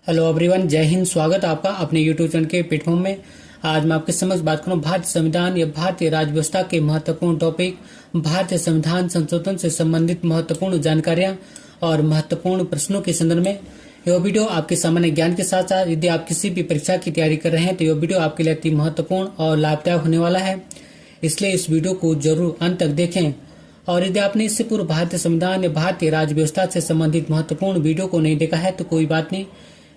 Hello everyone, जय हिंद। स्वागत है आपका अपने यूट्यूब चैनल के प्लेटफॉर्म में। आज मैं आपके समक्ष बात करूं भारतीय संविधान या भारतीय राज्य व्यवस्था के महत्वपूर्ण टॉपिक, भारतीय संविधान संशोधन से संबंधित महत्वपूर्ण जानकारियां और महत्वपूर्ण प्रश्नों के संदर्भ में। यह वीडियो आपके सामान्य ज्ञान के साथ साथ यदि आप किसी भी परीक्षा की तैयारी कर रहे हैं तो यह वीडियो आपके लिए अति महत्वपूर्ण और लाभदायक होने वाला है, इसलिए इस वीडियो को जरूर अंत तक देखें। और यदि आपने इससे पूर्व भारतीय संविधान या भारतीय राज्य व्यवस्था से संबंधित महत्वपूर्ण वीडियो को नहीं देखा है तो कोई बात नहीं,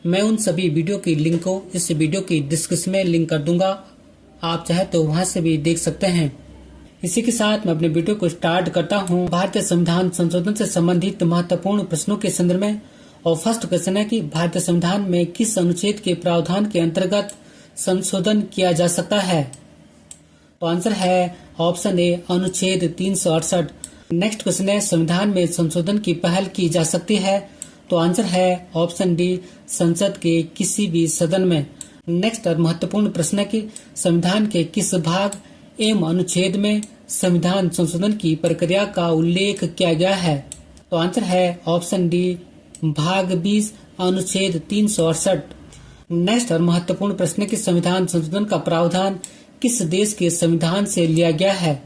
मैं उन सभी वीडियो की लिंक को इस वीडियो की डिस्क्रिप्शन में लिंक कर दूंगा, आप चाहे तो वहां से भी देख सकते हैं। इसी के साथ मैं अपने वीडियो को स्टार्ट करता हूं भारतीय संविधान संशोधन से संबंधित महत्वपूर्ण प्रश्नों के संदर्भ में। और फर्स्ट क्वेश्चन है कि भारतीय संविधान में किस अनुच्छेद के प्रावधान के अंतर्गत संशोधन किया जा सकता है? तो आंसर है ऑप्शन ए, अनुच्छेद 368। नेक्स्ट क्वेश्चन है संविधान में संशोधन की पहल की जा सकती है? तो आंसर है ऑप्शन डी, संसद के किसी भी सदन में। नेक्स्ट और महत्वपूर्ण प्रश्न है कि संविधान के किस भाग एवं अनुच्छेद में संविधान संशोधन की प्रक्रिया का उल्लेख किया गया है? तो आंसर है ऑप्शन डी, भाग 20, अनुच्छेद 368। नेक्स्ट और महत्वपूर्ण प्रश्न है कि संविधान संशोधन का प्रावधान किस देश के संविधान से लिया गया है?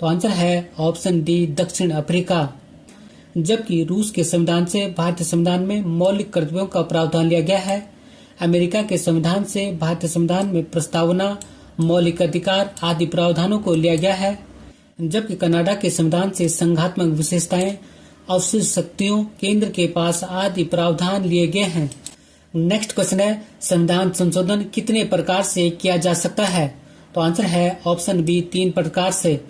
तो आंसर है ऑप्शन डी, दक्षिण अफ्रीका। जबकि रूस के संविधान से भारतीय संविधान में मौलिक कर्तव्यों का प्रावधान लिया गया है। अमेरिका के संविधान से भारतीय संविधान में प्रस्तावना, मौलिक अधिकार आदि प्रावधानों को लिया गया है। जबकि कनाडा के संविधान से संघात्मक विशेषताएं, अवशिष्ट शक्तियों, केंद्र के पास आदि प्रावधान लिए गए हैं। नेक्स्ट क्वेश्चन है संविधान संशोधन कितने प्रकार से किया जा सकता है? तो आंसर है ऑप्शन बी, 3 प्रकार से।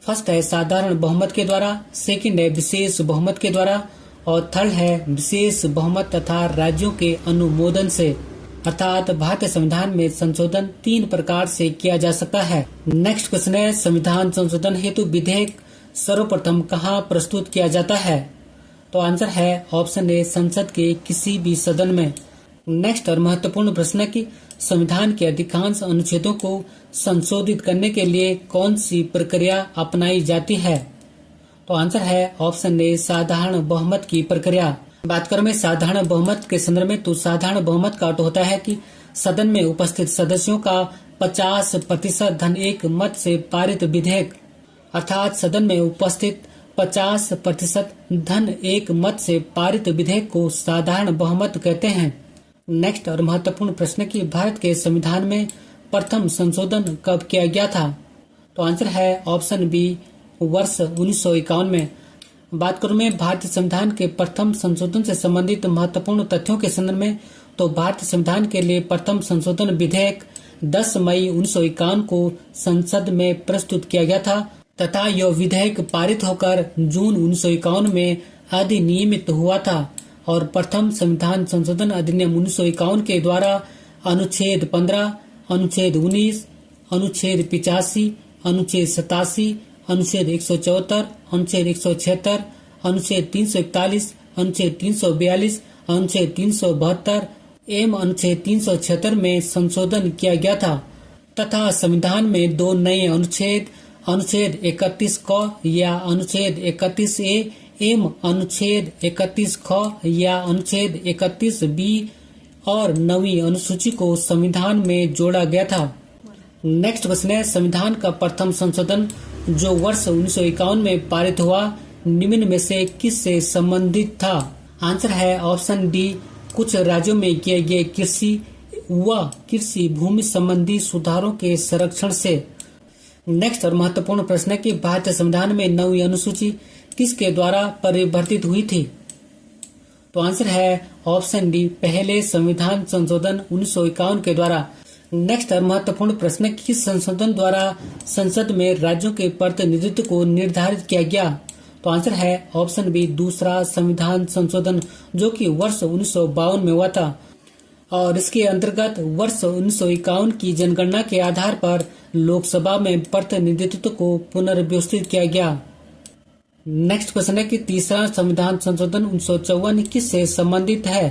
फर्स्ट है साधारण बहुमत के द्वारा, सेकंड है विशेष बहुमत के द्वारा और थर्ड है विशेष बहुमत तथा राज्यों के अनुमोदन से। अर्थात भारतीय संविधान में संशोधन 3 प्रकार से किया जा सकता है। नेक्स्ट क्वेश्चन है संविधान संशोधन हेतु विधेयक सर्वप्रथम कहाँ प्रस्तुत किया जाता है? तो आंसर है ऑप्शन ए, संसद के किसी भी सदन में। नेक्स्ट और महत्वपूर्ण प्रश्न है कि संविधान के अधिकांश अनुच्छेदों को संशोधित करने के लिए कौन सी प्रक्रिया अपनाई जाती है? तो आंसर है ऑप्शन ए, साधारण बहुमत की प्रक्रिया। बात करें साधारण बहुमत के संदर्भ में तो साधारण बहुमत का अर्थ होता है कि सदन में उपस्थित सदस्यों का 50% धन एक मत से पारित विधेयक, अर्थात सदन में उपस्थित 50% धन एक मत से पारित विधेयक को साधारण बहुमत कहते हैं। नेक्स्ट और महत्वपूर्ण प्रश्न की भारत के संविधान में प्रथम संशोधन कब किया गया था? तो आंसर है ऑप्शन बी, वर्ष 1951 में। बात करूं मैं भारतीय संविधान के प्रथम संशोधन से संबंधित महत्वपूर्ण तथ्यों के संदर्भ में तो भारतीय संविधान के लिए प्रथम संशोधन विधेयक 10 मई 1951 को संसद में प्रस्तुत किया गया था तथा यह विधेयक पारित होकर जून 1951 में अधिनियमित हुआ था। और प्रथम संविधान संशोधन अधिनियम 1951 के द्वारा अनुच्छेद 15, अनुच्छेद 19, अनुच्छेद 85, अनुच्छेद 87, अनुच्छेद 174, अनुच्छेद 176, अनुच्छेद 341, अनुच्छेद 342, अनुच्छेद 372 एवं अनुच्छेद 376 में संशोधन किया गया था तथा संविधान में 2 नए अनुच्छेद, अनुच्छेद 31 क या अनुच्छेद 31 ए एवं अनुच्छेद 31 ख या अनुच्छेद 31 बी और 9वीं अनुसूची को संविधान में जोड़ा गया था। नेक्स्ट क्वेश्चन है संविधान का प्रथम संशोधन जो वर्ष 1951 में पारित हुआ निम्न में से किस से संबंधित था? आंसर है ऑप्शन डी, कुछ राज्यों में किए गए कृषि व कृषि भूमि संबंधी सुधारों के संरक्षण से। नेक्स्ट और महत्वपूर्ण प्रश्न है कि भारतीय संविधान में 9वीं अनुसूची किसके द्वारा परिवर्तित हुई थी? तो आंसर है ऑप्शन डी, पहले संविधान संशोधन 1951 के द्वारा। नेक्स्ट और महत्वपूर्ण प्रश्न किस संशोधन द्वारा संसद में राज्यों के प्रतिनिधित्व को निर्धारित किया गया? तो आंसर है ऑप्शन बी, दूसरा संविधान संशोधन जो कि वर्ष 1952 में हुआ था और इसके अंतर्गत वर्ष 1951 की जनगणना के आधार पर लोकसभा में प्रतिनिधित्व को पुनर्व्यवस्थित किया गया। नेक्स्ट क्वेश्चन है कि तीसरा संविधान संशोधन 1954 किस से संबंधित है?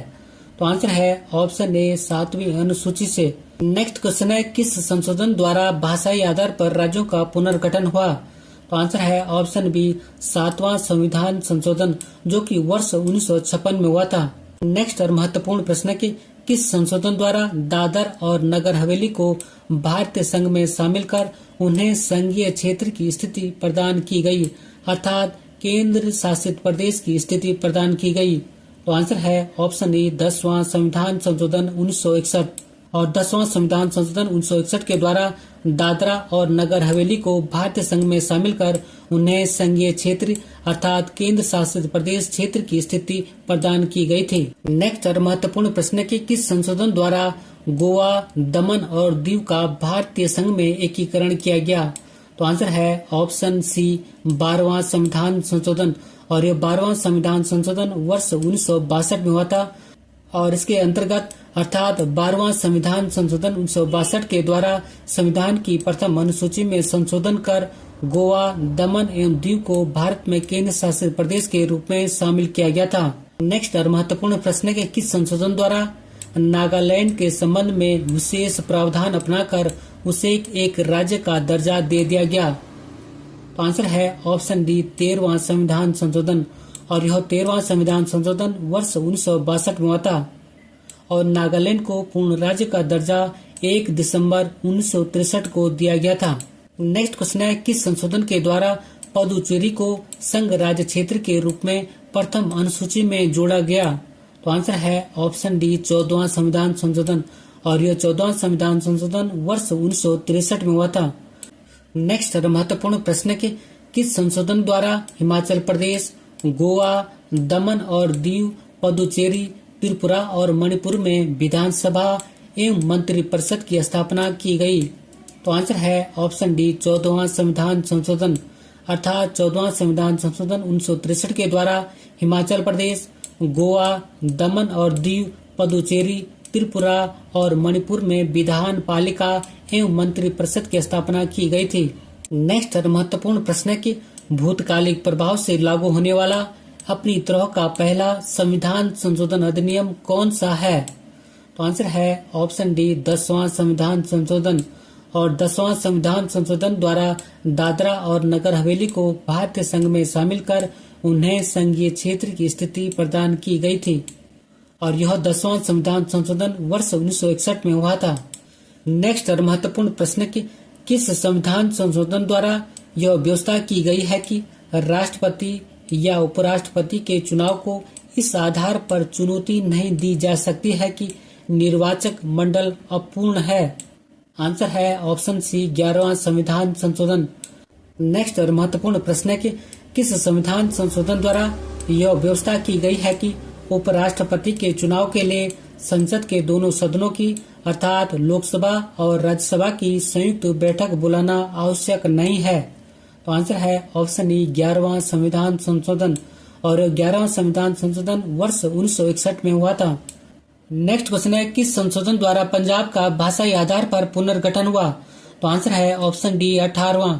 तो आंसर है ऑप्शन ए, 7वीं अनुसूची से। नेक्स्ट क्वेश्चन है किस संशोधन द्वारा भाषाई आधार पर राज्यों का पुनर्गठन हुआ? तो आंसर है ऑप्शन बी, 7वां संविधान संशोधन जो कि वर्ष 1956 में हुआ था। नेक्स्ट और महत्वपूर्ण प्रश्न है कि किस संशोधन द्वारा दादर और नगर हवेली को भारतीय संघ में शामिल कर उन्हें संघीय क्षेत्र की स्थिति प्रदान की गई, अर्थात केंद्र शासित प्रदेश की स्थिति प्रदान की गई। तो आंसर है ऑप्शन ए 10वां संविधान संशोधन 1961। और 10वां संविधान संशोधन 1961 के द्वारा दादरा और नगर हवेली को भारतीय संघ में शामिल कर उन्हें संघीय क्षेत्र अर्थात केंद्र शासित प्रदेश क्षेत्र की स्थिति प्रदान की गई थी। नेक्स्ट और महत्वपूर्ण प्रश्न है कि किस संशोधन द्वारा गोवा, दमन और दीव का भारतीय संघ में एकीकरण किया गया? तो आंसर है ऑप्शन सी 12वां संविधान संशोधन। और यह 12वां संविधान संशोधन वर्ष 1962 में हुआ था। और इसके अंतर्गत अर्थात 12वां संविधान संशोधन 1962 के द्वारा संविधान की प्रथम अनुसूची में संशोधन कर गोवा, दमन एवं दीव को भारत में केंद्र शासित प्रदेश के रूप में शामिल किया गया था। नेक्स्ट और महत्वपूर्ण प्रश्न है कि किस संशोधन द्वारा नागालैंड के संबंध में विशेष प्रावधान अपनाकर उसे एक राज्य का दर्जा दे दिया गया? तो आंसर है ऑप्शन डी 13वां संविधान संशोधन। और यह 13वां संविधान संशोधन वर्ष 1962 में हुआ था। और नागालैंड को पूर्ण राज्य का दर्जा 1 दिसंबर 1963 को दिया गया था। नेक्स्ट क्वेश्चन है किस संशोधन के द्वारा पुदुचेरी को संघ राज्य क्षेत्र के रूप में प्रथम अनुसूची में जोड़ा गया? तो आंसर है ऑप्शन डी 14वां संविधान संशोधन। और यह 14वां संविधान संशोधन वर्ष 1963 में हुआ था। नेक्स्ट महत्वपूर्ण प्रश्न है कि किस संशोधन द्वारा हिमाचल प्रदेश, गोवा, दमन और दीव, पुदुचेरी, त्रिपुरा और मणिपुर में विधानसभा एवं मंत्रिपरिषद की स्थापना की गई? तो आंसर है ऑप्शन डी 14वां संविधान संशोधन। अर्थात 14वां संविधान संशोधन 1963 के द्वारा हिमाचल प्रदेश, गोवा, दमन और दीव, पुदुचेरी, त्रिपुरा और मणिपुर में विधान पालिका एवं मंत्रिपरिषद की स्थापना की गई थी। नेक्स्ट महत्वपूर्ण प्रश्न है कि भूतकालिक प्रभाव से लागू होने वाला अपनी तरह का पहला संविधान संशोधन अधिनियम कौन सा है? तो आंसर है ऑप्शन डी 10वां संविधान संशोधन। और 10वां संविधान संशोधन द्वारा दादरा और नगर हवेली को भारतीय संघ में शामिल कर उन्हें संघीय क्षेत्र की स्थिति प्रदान की गई थी। और यह 10वां संविधान संशोधन वर्ष 1961 में हुआ था। नेक्स्ट और महत्वपूर्ण प्रश्न कि किस संविधान संशोधन द्वारा यह व्यवस्था की गई है कि राष्ट्रपति या उपराष्ट्रपति के चुनाव को इस आधार पर चुनौती नहीं दी जा सकती है कि निर्वाचक मंडल अपूर्ण है? आंसर है ऑप्शन सी 11वां संविधान संशोधन। नेक्स्ट और महत्वपूर्ण प्रश्न है कि किस संविधान संशोधन द्वारा यह व्यवस्था की गई है कि उपराष्ट्रपति के चुनाव के लिए संसद के दोनों सदनों की अर्थात लोकसभा और राज्यसभा की संयुक्त बैठक बुलाना आवश्यक नहीं है? तो आंसर है ऑप्शन ई 11वां संविधान संशोधन। और 11वां संविधान संशोधन वर्ष 1961 में हुआ था। नेक्स्ट क्वेश्चन है किस संशोधन द्वारा पंजाब का भाषाई आधार पर पुनर्गठन हुआ? तो आंसर है ऑप्शन डी 18वां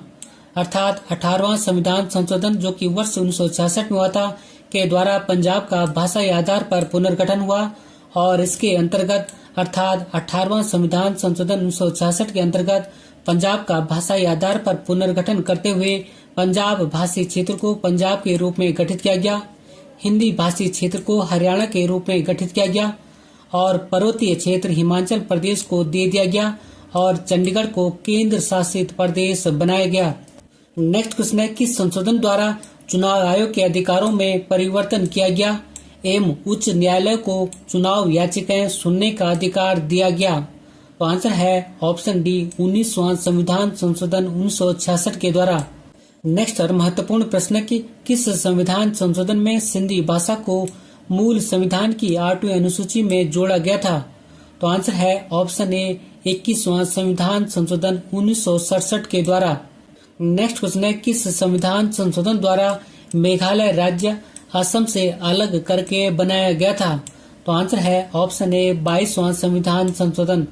अर्थात 18वां संविधान संशोधन जो कि वर्ष 1966 में हुआ था के द्वारा पंजाब का भाषाई आधार पर पुनर्गठन हुआ। और इसके अंतर्गत अर्थात 18वां संविधान संशोधन 1966 के अंतर्गत पंजाब का भाषाई आधार पर पुनर्गठन करते हुए पंजाब भाषी क्षेत्र को पंजाब के रूप में गठित किया गया, हिंदी भाषी क्षेत्र को हरियाणा के रूप में गठित किया गया और पर्वतीय क्षेत्र हिमाचल प्रदेश को दे दिया गया और चंडीगढ़ को केंद्र शासित प्रदेश बनाया गया। नेक्स्ट क्वेश्चन है किस संशोधन द्वारा चुनाव आयोग के अधिकारों में परिवर्तन किया गया एवं उच्च न्यायालय को चुनाव याचिकाएं सुनने का अधिकार दिया गया? तो आंसर है ऑप्शन डी 19वां संविधान संशोधन 1966 के द्वारा। नेक्स्ट और महत्वपूर्ण प्रश्न कि किस संविधान संशोधन में सिंधी भाषा को मूल संविधान की 8वीं अनुसूची में जोड़ा गया था? तो आंसर है ऑप्शन ए 21वां संविधान संशोधन 1967 के द्वारा। नेक्स्ट क्वेश्चन है किस संविधान संशोधन द्वारा मेघालय राज्य असम से अलग करके बनाया गया था? तो आंसर है ऑप्शन ए 22वां संविधान संशोधन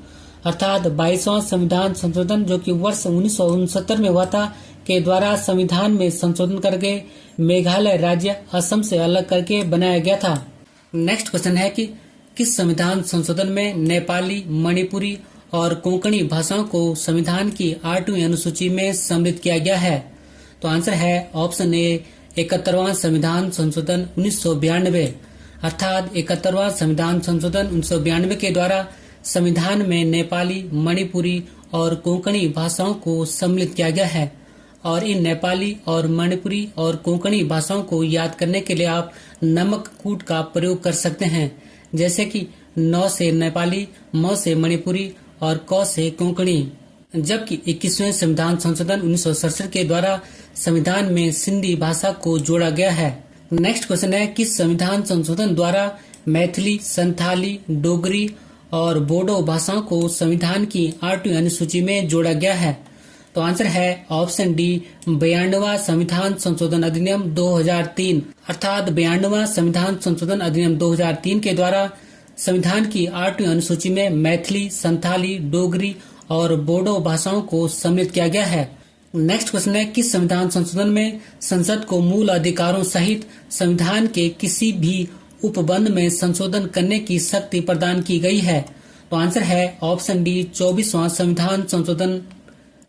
अर्थात 22वां संविधान संशोधन जो कि वर्ष 1969 में हुआ था के द्वारा संविधान में संशोधन करके मेघालय राज्य असम से अलग करके बनाया गया था। नेक्स्ट क्वेश्चन है कि किस संविधान संशोधन में नेपाली, मणिपुरी और कोंकणी भाषाओं को संविधान की 8वीं अनुसूची में सम्मिलित किया गया है? तो आंसर है ऑप्शन ए 71वां संविधान संशोधन 1992 अर्थात 71वां संविधान संशोधन 1992 के द्वारा संविधान में नेपाली, मणिपुरी और कोंकणी भाषाओं को सम्मिलित किया गया है। और इन नेपाली और मणिपुरी और कोंकणी भाषाओं को याद करने के लिए आप नमक कूट का प्रयोग कर सकते हैं, जैसे कि न से नेपाली, म से मणिपुरी और क से कोंकणी। जबकि 21वें संविधान संशोधन 1967 के द्वारा संविधान में सिंधी भाषा को जोड़ा गया है। नेक्स्ट क्वेश्चन है, किस संविधान संशोधन द्वारा मैथिली, संथाली, डोगरी और बोडो भाषाओं को संविधान की 8वीं अनुसूची में जोड़ा गया है? तो आंसर है ऑप्शन डी, 92वां संविधान संशोधन अधिनियम 2003। अर्थात 92वां संविधान संशोधन अधिनियम 2003 के द्वारा संविधान की 8वीं अनुसूची में मैथिली, संथाली, डोगरी और बोडो भाषाओं को सम्मिलित किया गया है। नेक्स्ट क्वेश्चन है, किस संविधान संशोधन में संसद को मूल अधिकारों सहित संविधान के किसी भी उपबंध में संशोधन करने की शक्ति प्रदान की गई है? तो आंसर है ऑप्शन डी, 24वां संविधान संशोधन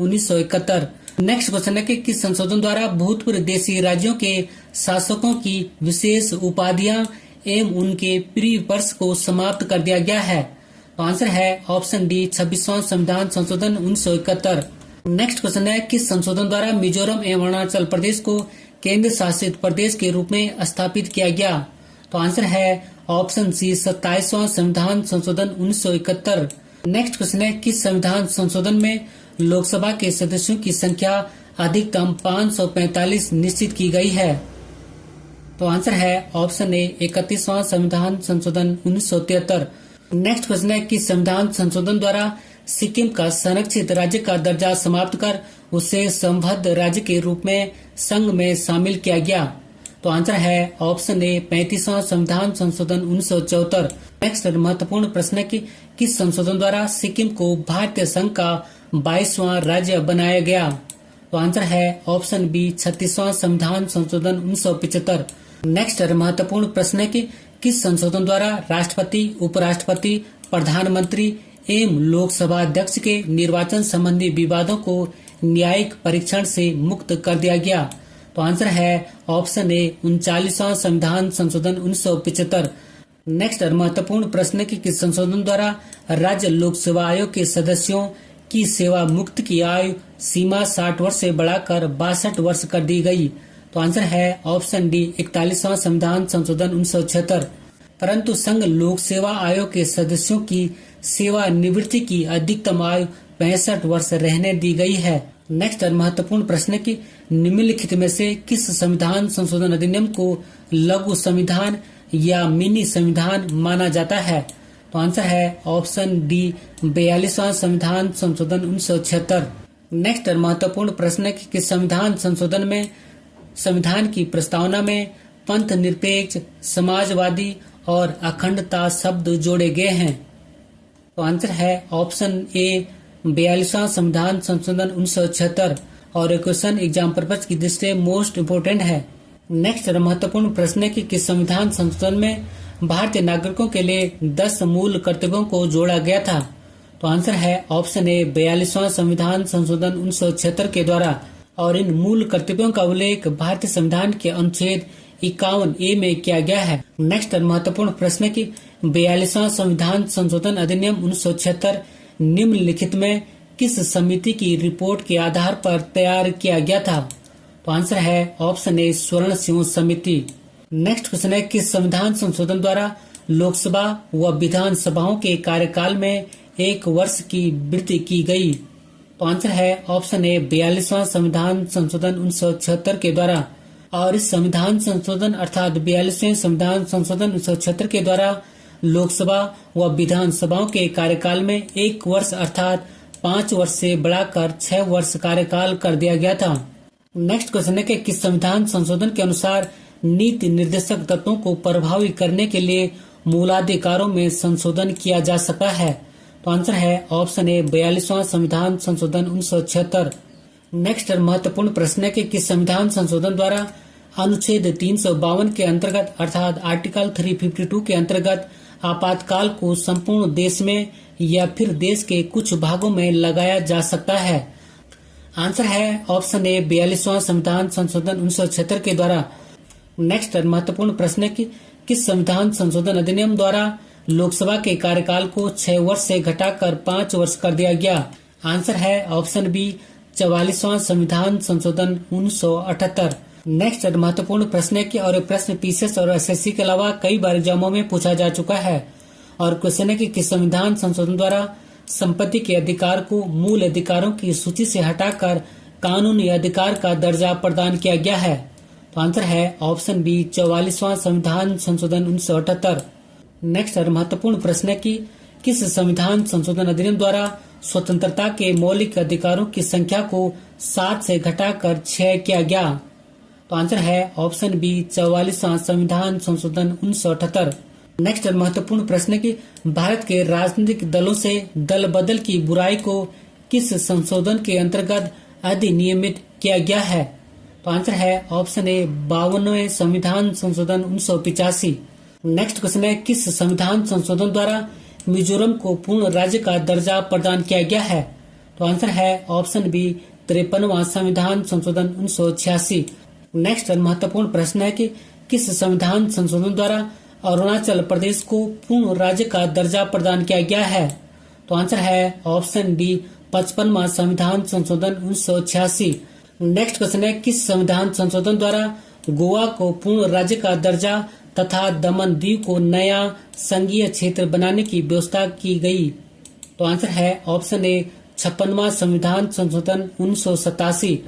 1971। नेक्स्ट क्वेश्चन है कि किस संशोधन द्वारा भूतपूर्व देशी राज्यों के शासकों की विशेष उपाधियां एवं उनके प्रियपर्स को समाप्त कर दिया गया है? तो आंसर है ऑप्शन डी, 26वां संविधान संशोधन 1971। नेक्स्ट क्वेश्चन है, किस संशोधन द्वारा मिजोरम एवं अरुणाचल प्रदेश को केंद्र शासित प्रदेश के रूप में स्थापित किया गया? तो आंसर है ऑप्शन सी, 27वां संविधान संशोधन 1971। नेक्स्ट क्वेश्चन है, किस संविधान संशोधन में लोकसभा के सदस्यों की संख्या अधिकतम 545 निश्चित की गई है? तो आंसर है ऑप्शन ए, 31वां संविधान संशोधन 1973। नेक्स्ट क्वेश्चन है, किस संविधान संशोधन द्वारा सिक्किम का संरक्षित राज्य का दर्जा समाप्त कर उसे संबद्ध राज्य के रूप में संघ में शामिल किया गया? तो आंसर है ऑप्शन ए, 35वां संविधान संशोधन 1974। नेक्स्ट महत्वपूर्ण प्रश्न है कि किस संशोधन द्वारा सिक्किम को भारतीय संघ का 22वां राज्य बनाया गया? तो आंसर है ऑप्शन बी, 36वां संविधान संशोधन 1975। नेक्स्ट महत्वपूर्ण प्रश्न है कि किस संशोधन द्वारा राष्ट्रपति, उपराष्ट्रपति, प्रधानमंत्री एवं लोकसभा अध्यक्ष के निर्वाचन संबंधी विवादों को न्यायिक परीक्षण से मुक्त कर दिया गया? तो आंसर है ऑप्शन ए, 39वां संविधान संशोधन 1975। नेक्स्ट महत्वपूर्ण प्रश्न है कि किस संशोधन द्वारा राज्य लोक सेवा आयोग के सदस्यों की सेवा मुक्त की आयु सीमा 60 वर्ष से बढ़ाकर 62 वर्ष कर दी गई? तो आंसर है ऑप्शन डी, 41वां संविधान संशोधन 1976। परंतु संघ लोक सेवा आयोग के सदस्यों की सेवा निवृत्ति की अधिकतम आयु 65 वर्ष रहने दी गई है। नेक्स्ट महत्वपूर्ण प्रश्न है कि निम्नलिखित में से किस संविधान संशोधन अधिनियम को लघु संविधान या मिनी संविधान माना जाता है? तो आंसर है ऑप्शन डी, 42वां संविधान संशोधन 1976। नेक्स्ट महत्वपूर्ण प्रश्न है कि किस संविधान संशोधन में संविधान की प्रस्तावना में पंथ निरपेक्ष, समाजवादी और अखंडता शब्द जोड़े गए हैं? तो आंसर है ऑप्शन ए, 42वां संविधान संशोधन 1976। और ये क्वेश्चन एग्जाम पर्पज की दृष्टि से मोस्ट इम्पोर्टेंट है। नेक्स्ट महत्वपूर्ण प्रश्न है कि किस संविधान संशोधन में भारतीय नागरिकों के लिए 10 मूल कर्तव्यों को जोड़ा गया था? तो आंसर है ऑप्शन ए, 42वां संविधान संशोधन 1976 के द्वारा। और इन मूल कर्तव्यों का उल्लेख भारतीय संविधान के अनुच्छेद 51A में किया गया है। नेक्स्ट महत्वपूर्ण प्रश्न है कि 42वां संविधान संशोधन अधिनियम 1976 निम्नलिखित में किस समिति की रिपोर्ट के आधार पर तैयार किया गया था? तो आंसर है ऑप्शन ए, स्वर्ण सिंह समिति। नेक्स्ट क्वेश्चन है, किस संविधान संशोधन द्वारा लोकसभा व विधानसभाओं के कार्यकाल में 1 वर्ष की वृद्धि की गई? तो आंसर है ऑप्शन ए, 42वां संविधान संशोधन 1976 के द्वारा। और इस संविधान संशोधन अर्थात 42वें संविधान संशोधन 1976 के द्वारा लोकसभा व विधानसभाओं के कार्यकाल में 1 वर्ष अर्थात 5 वर्ष से बढ़ाकर 6 वर्ष कार्यकाल कर दिया गया था। नेक्स्ट क्वेश्चन है कि किस संविधान संशोधन के अनुसार नीति निर्देशक तत्वों को प्रभावी करने के लिए मूलाधिकारों में संशोधन किया जा सकता है? तो आंसर है ऑप्शन ए, 42वां संविधान संशोधन 1976। नेक्स्ट महत्वपूर्ण प्रश्न है कि किस संविधान संशोधन द्वारा अनुच्छेद 352 के अंतर्गत अर्थात आर्टिकल 352 के अंतर्गत आपातकाल को संपूर्ण देश में या फिर देश के कुछ भागों में लगाया जा सकता है? आंसर है ऑप्शन ए, 42वां संविधान संशोधन 1976 के द्वारा। नेक्स्ट महत्वपूर्ण प्रश्न है कि किस संविधान संशोधन अधिनियम द्वारा लोकसभा के कार्यकाल को 6 वर्ष से घटाकर 5 वर्ष कर दिया गया? आंसर है ऑप्शन बी 44वां संविधान संशोधन 1978। नेक्स्ट महत्वपूर्ण प्रश्न है कि और प्रश्न पीसीएस और एसएससी के अलावा कई बार एग्जामों में पूछा जा चुका है। और क्वेश्चन है कि किस संविधान संशोधन द्वारा संपत्ति के अधिकार को मूल अधिकारों की सूची से हटाकर कानूनी अधिकार का दर्जा प्रदान किया गया है? तो आंसर है ऑप्शन बी 44वां संविधान संशोधन 1978। नेक्स्ट महत्वपूर्ण प्रश्न है कि किस संविधान संशोधन अधिनियम द्वारा स्वतंत्रता के मौलिक अधिकारों की संख्या को 7 से घटाकर 6 किया गया? तो आंसर है ऑप्शन बी 44वां संविधान संशोधन 1978। नेक्स्ट महत्वपूर्ण प्रश्न है कि भारत के राजनीतिक दलों से दल बदल की बुराई को किस संशोधन के अंतर्गत अधिनियमित किया गया है? तो आंसर है ऑप्शन ए 52वें संविधान संशोधन 1985। नेक्स्ट क्वेश्चन है किस संविधान संशोधन द्वारा मिजोरम को पूर्ण राज्य का दर्जा प्रदान किया गया है? तो आंसर है ऑप्शन बी 53वां संविधान संशोधन 1986। नेक्स्ट महत्वपूर्ण प्रश्न है कि किस संविधान संशोधन द्वारा अरुणाचल प्रदेश को पूर्ण राज्य का दर्जा प्रदान किया गया है? तो आंसर है ऑप्शन डी 55वां संविधान संशोधन 1986। नेक्स्ट क्वेश्चन है किस संविधान संशोधन द्वारा गोवा को पूर्ण राज्य का दर्जा तथा दमन दीव को नया संघीय क्षेत्र बनाने की व्यवस्था की गई? तो आंसर है ऑप्शन ए 56वां संविधान संशोधन 1987।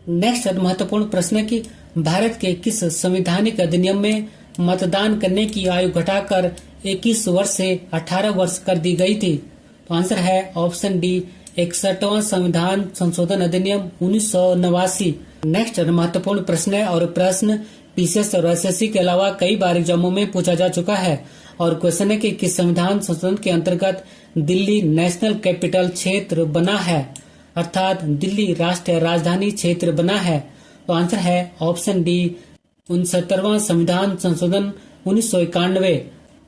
नेक्स्ट महत्वपूर्ण प्रश्न है कि भारत के किस संवैधानिक अधिनियम में मतदान करने की आयु घटाकर 21 वर्ष से 18 वर्ष कर दी गई थी? तो आंसर है ऑप्शन डी 61वां संविधान संशोधन अधिनियम 1989। नेक्स्ट महत्वपूर्ण प्रश्न है और प्रश्न पीसीएस और एसएससी के अलावा कई बार एग्जामों में पूछा जा चुका है। और क्वेश्चन है कि किस संविधान संशोधन के अंतर्गत दिल्ली नेशनल कैपिटल क्षेत्र बना है, अर्थात दिल्ली राष्ट्रीय राजधानी क्षेत्र बना है? तो आंसर है ऑप्शन डी 69वां संविधान संशोधन 1991।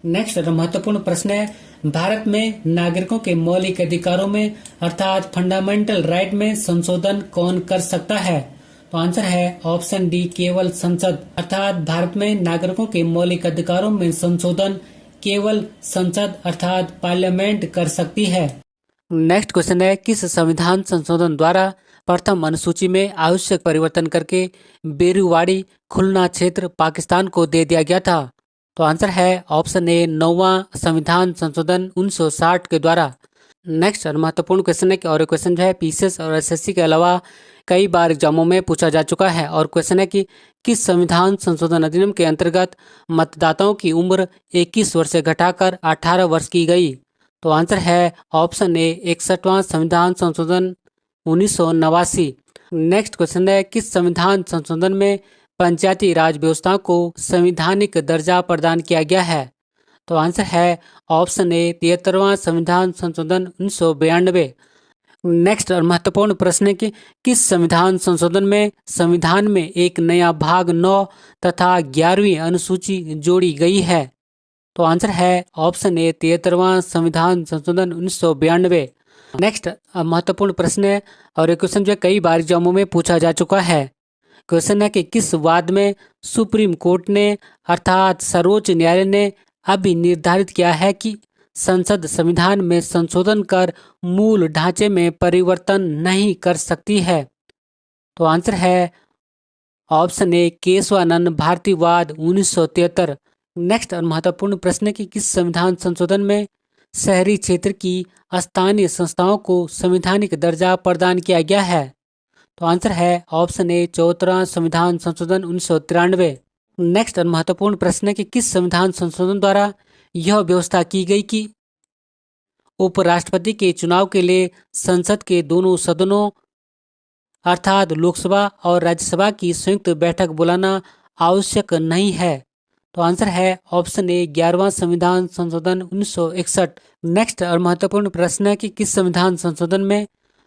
नेक्स्ट महत्वपूर्ण प्रश्न है भारत में नागरिकों के मौलिक अधिकारों में अर्थात फंडामेंटल राइट में संशोधन कौन कर सकता है? तो आंसर है ऑप्शन डी केवल संसद, अर्थात भारत में नागरिकों के मौलिक अधिकारों में संशोधन केवल संसद अर्थात पार्लियामेंट कर सकती है। नेक्स्ट क्वेश्चन है किस संविधान संशोधन द्वारा प्रथम अनुसूची में आवश्यक परिवर्तन करके बेरुवाड़ी खुलना क्षेत्र पाकिस्तान को दे दिया गया था? तो आंसर है ऑप्शन ए 9वां संविधान संशोधन 1960 के द्वारा। नेक्स्ट महत्वपूर्ण क्वेश्चन है कि और क्वेश्चन जो है पीसीएस और एसएससी के अलावा कई बार एग्जामों में पूछा जा चुका है। और क्वेश्चन है कि किस संविधान संशोधन अधिनियम के अंतर्गत मतदाताओं की उम्र 21 वर्ष से घटाकर 18 वर्ष की गई? तो आंसर है ऑप्शन ए 61वां संविधान संशोधन 1989। नेक्स्ट क्वेश्चन है किस संविधान संशोधन में पंचायती राज व्यवस्था को संवैधानिक दर्जा प्रदान किया गया है? तो आंसर है ऑप्शन ए 73वां संविधान संशोधन 1992। नेक्स्ट और महत्वपूर्ण प्रश्न है कि किस संविधान संशोधन में संविधान में एक नया भाग 9 तथा 11वीं अनुसूची जोड़ी गई है? तो आंसर है ऑप्शन ए 73वां संविधान संशोधन 1992। नेक्स्ट महत्वपूर्ण प्रश्न है और ये क्वेश्चन जो कई बार एग्जामों में पूछा जा चुका है। क्वेश्चन है कि किस वाद में सुप्रीम कोर्ट ने अर्थात सर्वोच्च न्यायालय ने अभी निर्धारित किया है कि संसद संविधान में संशोधन कर मूल ढांचे में परिवर्तन नहीं कर सकती है? तो आंसर है ऑप्शन ए केशवानंद भारतीवाद 1973। नेक्स्ट और महत्वपूर्ण प्रश्न है कि किस संविधान संशोधन में शहरी क्षेत्र की स्थानीय संस्थाओं को संवैधानिक दर्जा प्रदान किया गया है? तो आंसर है ऑप्शन ए 74वां संविधान संशोधन 1993। नेक्स्ट और महत्वपूर्ण प्रश्न है कि किस संविधान संशोधन द्वारा यह व्यवस्था की गई कि उपराष्ट्रपति के चुनाव के लिए संसद के दोनों सदनों अर्थात लोकसभा और राज्यसभा की संयुक्त बैठक बुलाना आवश्यक नहीं है? तो आंसर है ऑप्शन ए 11वां संविधान संशोधन 1961। नेक्स्ट और महत्वपूर्ण प्रश्न है कि किस संविधान संशोधन में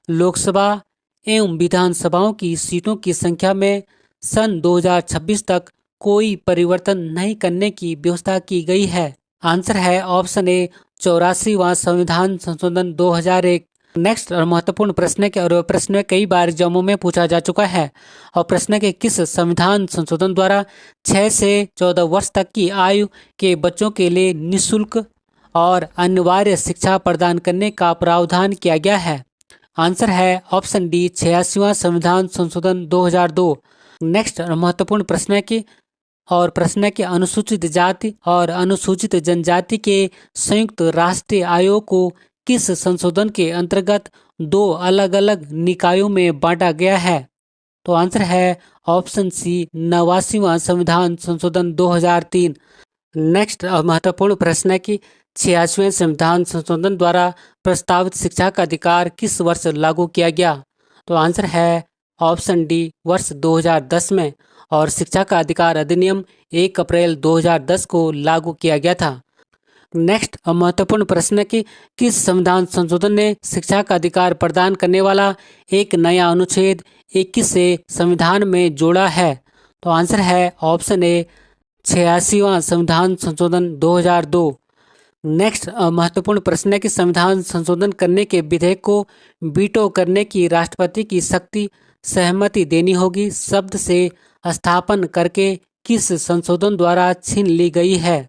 लोकसभा एवं विधानसभाओं की सीटों की संख्या में सन 2026 तक कोई परिवर्तन नहीं करने की व्यवस्था की गई है? आंसर है ऑप्शन ए 84वां संविधान संशोधन 2001। नेक्स्ट और महत्वपूर्ण प्रश्न है कि और प्रश्न में कई बार एग्जामों में पूछा जा चुका है। और प्रश्न है कि किस संविधान संशोधन द्वारा 6 से 14 वर्ष तक की आयु के बच्चों के लिए निःशुल्क और अनिवार्य शिक्षा प्रदान करने का प्रावधान किया गया है। आंसर है ऑप्शन डी 86वां संविधान संशोधन 2002। नेक्स्ट और महत्वपूर्ण प्रश्न है कि और प्रश्न है कि अनुसूचित जाति और अनुसूचित जनजाति के संयुक्त राष्ट्रीय आयोग को किस संशोधन के अंतर्गत दो अलग अलग निकायों में बांटा गया है। तो आंसर है ऑप्शन सी 89वां संविधान संशोधन 2003। नेक्स्ट महत्वपूर्ण प्रश्न है कि 86वें संविधान संशोधन द्वारा प्रस्तावित शिक्षा का अधिकार किस वर्ष लागू किया गया। तो आंसर है ऑप्शन डी वर्ष 2010 में। और शिक्षा का अधिकार अधिनियम 1 अप्रैल 2010 को लागू किया गया था। नेक्स्ट महत्वपूर्ण प्रश्न है कि किस संविधान संशोधन ने शिक्षा का अधिकार प्रदान करने वाला एक नया अनुच्छेद 21 से संविधान में जोड़ा है। तो आंसर है ऑप्शन ए 86वां संविधान संशोधन 2002। नेक्स्ट महत्वपूर्ण प्रश्न है कि संविधान संशोधन करने के विधेयक को वीटो करने की राष्ट्रपति की शक्ति सहमति देनी होगी शब्द से स्थापन करके किस संशोधन द्वारा छीन ली गई है।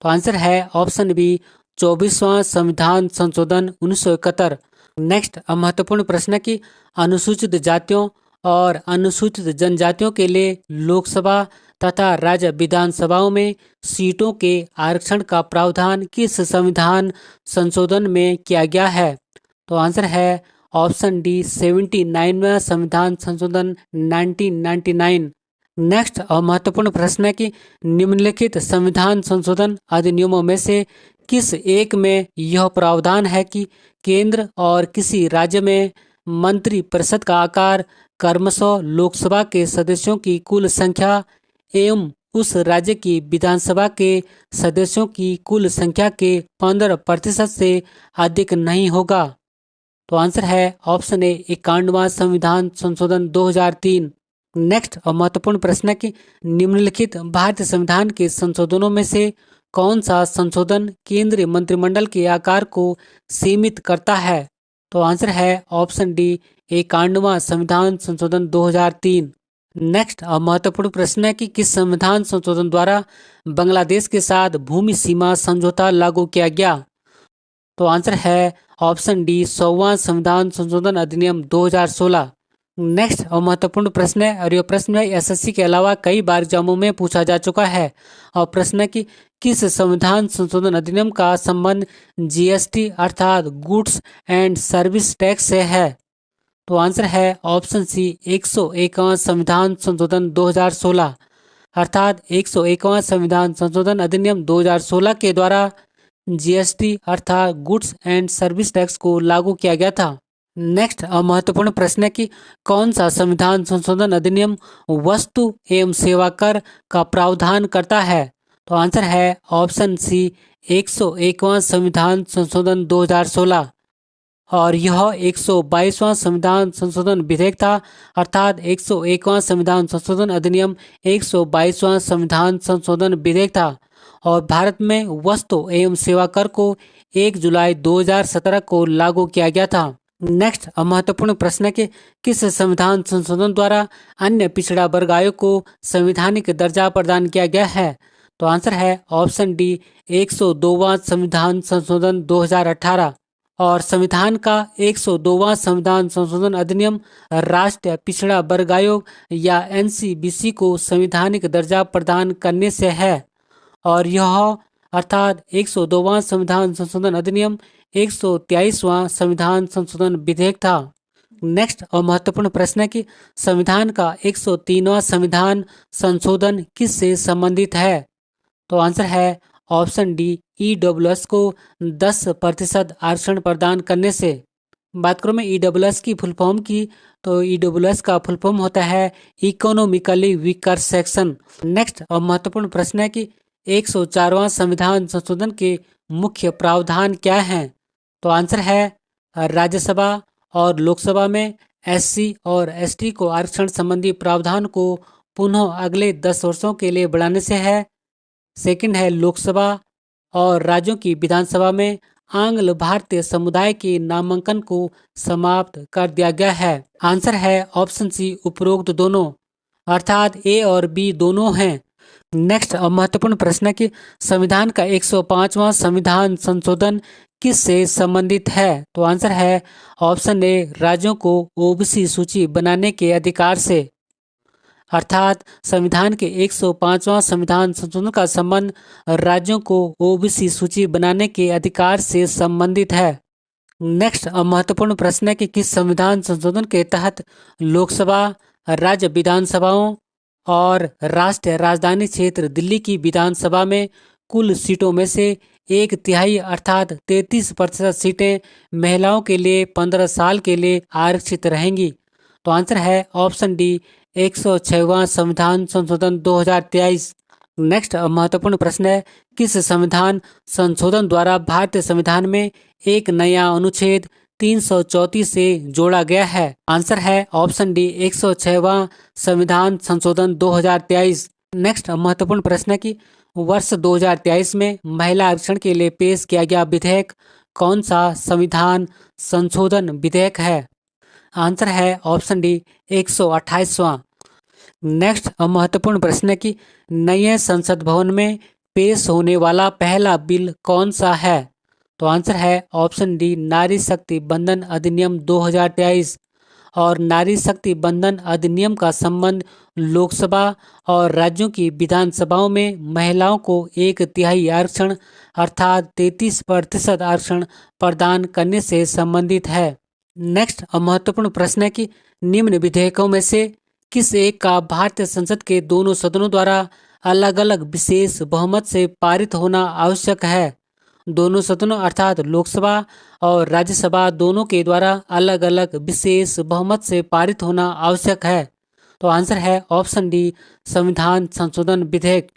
तो आंसर है ऑप्शन बी 24वां संविधान संशोधन 1971। नेक्स्ट महत्वपूर्ण प्रश्न है कि अनुसूचित जातियों और अनुसूचित जनजातियों के लिए लोकसभा तथा राज्य विधानसभाओं में सीटों के आरक्षण का प्रावधान किस संविधान संशोधन में किया गया है। तो आंसर है ऑप्शन डी 79वां संविधान संशोधन 1999। नेक्स्ट और महत्वपूर्ण प्रश्न है कि निम्नलिखित संविधान संशोधन अधिनियमों में से किस एक में यह प्रावधान है कि केंद्र और किसी राज्य में मंत्री परिषद का आकार क्रमशः लोकसभा के सदस्यों की कुल संख्या एवं उस राज्य की विधानसभा के सदस्यों की कुल संख्या के 15% से अधिक नहीं होगा। तो आंसर है ऑप्शन ए 91वां संविधान संशोधन 2003। नेक्स्ट और महत्वपूर्ण प्रश्न है कि निम्नलिखित भारतीय संविधान के संशोधनों में से कौन सा संशोधन केंद्रीय मंत्रिमंडल के आकार को सीमित करता है। तो आंसर है ऑप्शन डी 91वां संविधान संशोधन 2003। नेक्स्ट और महत्वपूर्ण प्रश्न है कि किस संविधान संशोधन द्वारा बांग्लादेश के साथ भूमि सीमा समझौता लागू किया गया। तो आंसर है ऑप्शन डी 100वां संविधान संशोधन अधिनियम 2016। नेक्स्ट और महत्वपूर्ण प्रश्न है और यह प्रश्न है एसएससी के अलावा कई बार एग्जामों में पूछा जा चुका है। और प्रश्न है कि किस संविधान संशोधन अधिनियम का संबंध जीएसटी अर्थात गुड्स एंड सर्विस टैक्स से है। तो आंसर है ऑप्शन सी 101वां संविधान संशोधन 2016 अर्थात 101वां संविधान संशोधन अधिनियम 2016 के द्वारा जीएसटी अर्थात गुड्स एंड सर्विस टैक्स को लागू किया गया था। नेक्स्ट महत्वपूर्ण प्रश्न है कि कौन सा संविधान संशोधन अधिनियम वस्तु एवं सेवा कर का प्रावधान करता है। तो आंसर है ऑप्शन सी 101वां संविधान संशोधन 2016। और यह 122वां संविधान संशोधन विधेयक था अर्थात 101वां संविधान संशोधन अधिनियम 122वां संविधान संशोधन विधेयक था। और भारत में वस्तु एवं सेवा कर को 1 जुलाई 2017 को लागू किया गया था। नेक्स्ट महत्वपूर्ण प्रश्न है कि किस संविधान संशोधन द्वारा अन्य पिछड़ा वर्ग आयोग को संवैधानिक दर्जा प्रदान किया गया है। तो आंसर है ऑप्शन डी 102वां संविधान संशोधन 2018। और संविधान का 102वां संविधान संशोधन अधिनियम राष्ट्रीय पिछड़ा वर्ग आयोग या एनसीबीसी को संवैधानिक दर्जा प्रदान करने से है। और यह अर्थात 102वां संविधान संशोधन अधिनियम 123वां संविधान संशोधन विधेयक था। नेक्स्ट और महत्वपूर्ण प्रश्न है कि संविधान का 103वां संविधान संशोधन किस से संबंधित है। तो आंसर है ऑप्शन डी ईडब्ल्यूएस को 10% आरक्षण प्रदान करने से। बात करूँ मैं ईडब्ल्यूएस की फुल फॉर्म की तो ईडब्ल्यूएस का फुल फॉर्म होता है इकोनॉमिकली वीकर सेक्शन। नेक्स्ट और महत्वपूर्ण प्रश्न है कि 104वां संविधान संशोधन के मुख्य प्रावधान क्या हैं। तो आंसर है राज्यसभा और लोकसभा में एससी और एसटी को आरक्षण संबंधी प्रावधान को पुनः अगले 10 वर्षों के लिए बढ़ाने से है। सेकंड है लोकसभा और राज्यों की विधानसभा में आंग्ल भारतीय समुदाय के नामांकन को समाप्त कर दिया गया है? आंसर है ऑप्शन सी, उपरोक्त दोनों, अर्थात ए और बी दोनों हैं। नेक्स्ट अब महत्वपूर्ण प्रश्न है कि संविधान का 105वां संविधान संशोधन किससे संबंधित है? तो आंसर है ऑप्शन ए, राज्यों को ओबीसी सूची बनाने के अधिकार से। अर्थात संविधान के 105वां संविधान संशोधन का संबंध राज्यों को ओबीसी सूची बनाने के अधिकार से संबंधित है। नेक्स्ट अब महत्वपूर्ण प्रश्न है कि किस संविधान संशोधन के तहत लोकसभा, राज्य विधानसभाओं और राष्ट्रीय राजधानी क्षेत्र दिल्ली की विधानसभा में कुल सीटों में से 1/3 अर्थात 33% सीटें महिलाओं के लिए 15 साल के लिए आरक्षित रहेंगी? तो आंसर है ऑप्शन डी, 106वां संविधान संशोधन 2023। नेक्स्ट अब महत्वपूर्ण प्रश्न है, किस संविधान संशोधन द्वारा भारतीय संविधान में एक नया अनुच्छेद 334 से जोड़ा गया है? आंसर है ऑप्शन डी, 106वां संविधान संशोधन 2023। नेक्स्ट अब महत्वपूर्ण प्रश्न है कि वर्ष 2023 में महिला आरक्षण के लिए पेश किया गया विधेयक कौन सा संविधान संशोधन विधेयक है? आंसर है ऑप्शन डी, 128वां। नेक्स्ट अब महत्वपूर्ण प्रश्न है कि नए संसद भवन में पेश होने वाला पहला बिल कौन सा है? तो आंसर है ऑप्शन डी, नारी शक्ति बंधन अधिनियम 2023। और नारी शक्ति बंधन अधिनियम का संबंध लोकसभा और राज्यों की विधानसभाओं में महिलाओं को 1/3 आरक्षण अर्थात 33% आरक्षण प्रदान करने से संबंधित है। नेक्स्ट अब महत्वपूर्ण प्रश्न है कि निम्न विधेयकों में से किस एक का भारतीय संसद के दोनों सदनों द्वारा अलग अलग विशेष बहुमत से पारित होना आवश्यक है? दोनों सदनों अर्थात लोकसभा और राज्यसभा दोनों के द्वारा अलग अलग विशेष बहुमत से पारित होना आवश्यक है? तो आंसर है ऑप्शन डी, संविधान संशोधन विधेयक।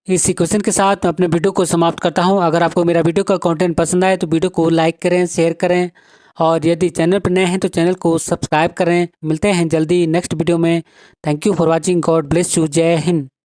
इसी क्वेश्चन के साथ मैं अपने वीडियो को समाप्त करता हूं। अगर आपको मेरा वीडियो का कंटेंट पसंद आए तो वीडियो को लाइक करें, शेयर करें और यदि चैनल पर नए हैं तो चैनल को सब्सक्राइब करें। मिलते हैं जल्दी नेक्स्ट वीडियो में। Thank you for watching. God bless you. जय हिंद।